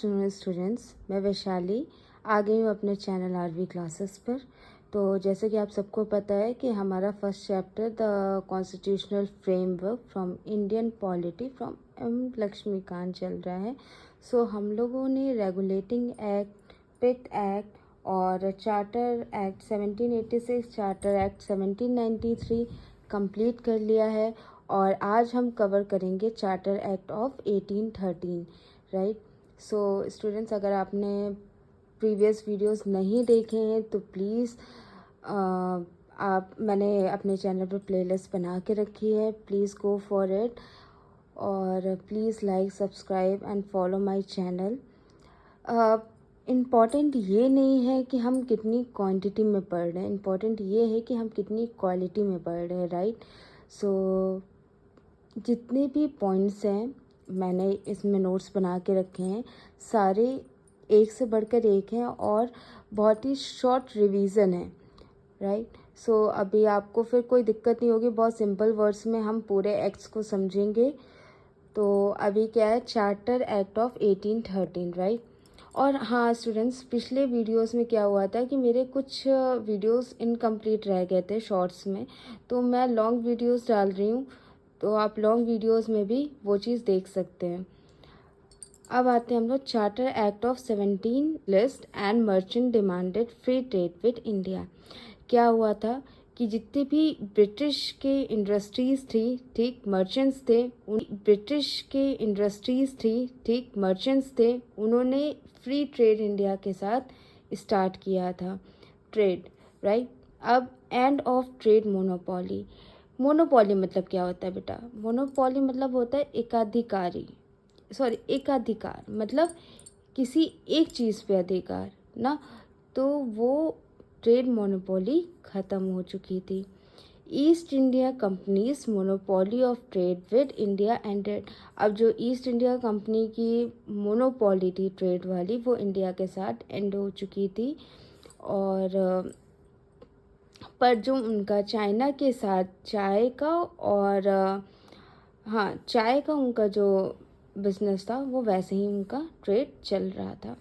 Students, मैं वैशाली आ गई हूँ अपने चैनल आरवी क्लासेस पर। तो जैसे कि आप सबको पता है कि हमारा first chapter the constitutional framework from Indian polity from M Laxmikanth चल रहा है। सो हम लोगों ने रेगुलेटिंग एक्ट, पिट एक्ट और charter act 1786, charter act 1793 complete कर लिया है और आज हम कवर करेंगे charter act of 1813, right. So students, अगर आपने प्रीवियस वीडियोस नहीं देखे हैं तो प्लीज़ मैंने अपने चैनल पर प्लेलिस्ट बना के रखी है, प्लीज़ गो फॉर इट और please like, subscribe and follow my channel. Important ये नहीं है कि हम कितनी क्वांटिटी में पढ़ रहे हैं, इम्पॉर्टेंट ये है कि हम कितनी क्वालिटी में पढ़ रहे हैं, राइट। सो जितने भी पॉइंट्स हैं मैंने इसमें नोट्स बना के रखे हैं, सारे एक से बढ़कर एक हैं और बहुत ही शॉर्ट रिवीजन है, राइट। सो अभी आपको फिर कोई दिक्कत नहीं होगी, बहुत सिंपल वर्ड्स में हम पूरे एक्ट्स को समझेंगे। तो अभी क्या है, चार्टर एक्ट ऑफ 1813, राइट। और हाँ स्टूडेंट्स, पिछले वीडियोस में क्या हुआ था कि मेरे कुछ वीडियोस इनकम्प्लीट रह गए थे शॉर्ट्स में, तो मैं लॉन्ग वीडियोस डाल रही हूँ, तो आप लॉन्ग वीडियोस में भी वो चीज़ देख सकते हैं। अब आते हैं हम लोग charter act of 17 list and merchant demanded free trade with India. क्या हुआ था कि जितने भी ब्रिटिश के इंडस्ट्रीज़ थी, ठीक, मर्चेंट्स थे, मर्चेंट्स थे, उन्होंने फ्री ट्रेड इंडिया के साथ स्टार्ट किया था, ट्रेड, राइट। अब end of trade monopoly. Monopoly मतलब क्या होता है बेटा? मोनोपोली मतलब होता है एकाधिकार, मतलब किसी एक चीज़ पे अधिकार ना, तो वो ट्रेड मोनोपोली ख़त्म हो चुकी थी। East India companies monopoly of trade with India ended. अब जो ईस्ट इंडिया कंपनी की मोनोपोली थी ट्रेड वाली, वो इंडिया के साथ एंड हो चुकी थी। और पर जो उनका चाइना के साथ चाय का और चाय का उनका जो बिजनेस था, वो वैसे ही उनका ट्रेड चल रहा था।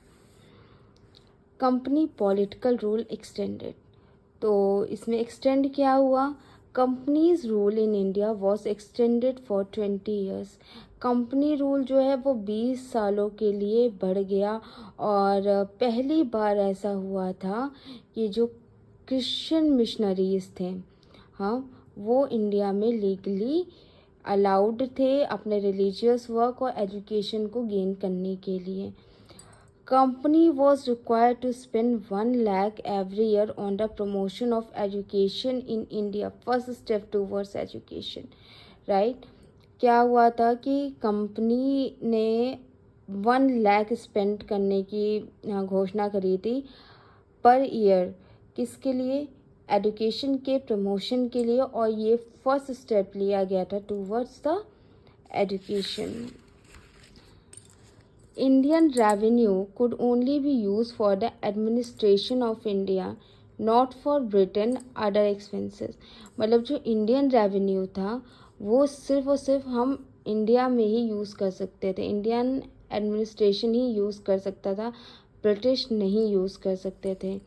Company political rule extended. तो इसमें एक्सटेंड क्या हुआ? Companies rule in India was extended for 20 years. Company rule जो है वो 20 सालों के लिए बढ़ गया। और पहली बार ऐसा हुआ था कि जो क्रिश्चियन मिशनरीज थे, हाँ, वो इंडिया में लीगली अलाउड थे अपने रिलीजियस वर्क और एजुकेशन को गेन करने के लिए। Company was required to spend 1 lakh every year on the promotion of education in India. First step towards education, right? क्या हुआ था कि कंपनी ने 1 लाख स्पेंड करने की घोषणा करी थी पर ईयर, किसके लिए? एजुकेशन के प्रमोशन के लिए, और ये फर्स्ट स्टेप लिया गया था towards the education. Indian revenue could only be used for the administration of India, not for Britain other expenses। मतलब जो इंडियन रेवेन्यू था वो सिर्फ और सिर्फ हम इंडिया में ही यूज़ कर सकते थे, इंडियन एडमिनिस्ट्रेशन ही यूज़ कर सकता था, ब्रिटिश नहीं यूज़ कर सकते थे।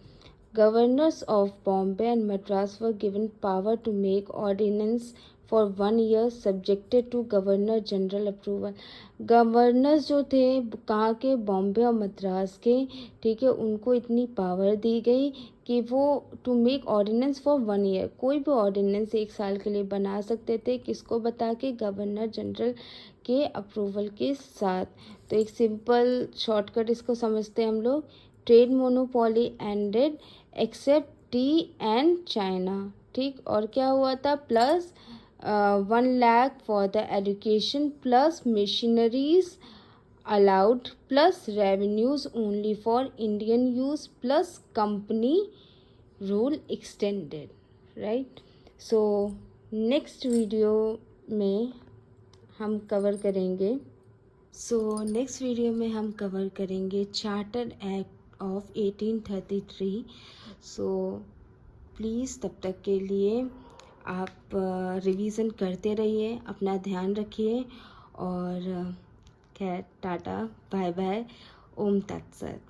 Governors of Bombay and Madras were given power to make ordinance for 1 year subjected to governor general approval. Governors जो थे कहाँ के? बॉम्बे और मद्रास के, ठीक है, उनको इतनी पावर दी गई कि वो to make ordinance for 1 year, कोई भी ऑर्डिनेंस 1 साल के लिए बना सकते थे, किसको बता के? गवर्नर जनरल के अप्रूवल के साथ। तो एक सिंपल शॉर्टकट इसको समझते हैं हम लोग, trade monopoly ended except tea and China, ठीक। और क्या हुआ था? Plus 1 lakh for the education, plus machineries allowed, plus revenues only for Indian use, plus company rule extended, right. So next video में हम कवर करेंगे charter act of 1833। So please तब तक के लिए आप रिवीजन करते रहिए, अपना ध्यान रखिए और खैर टाटा बाय बाय। ओम तत्सत।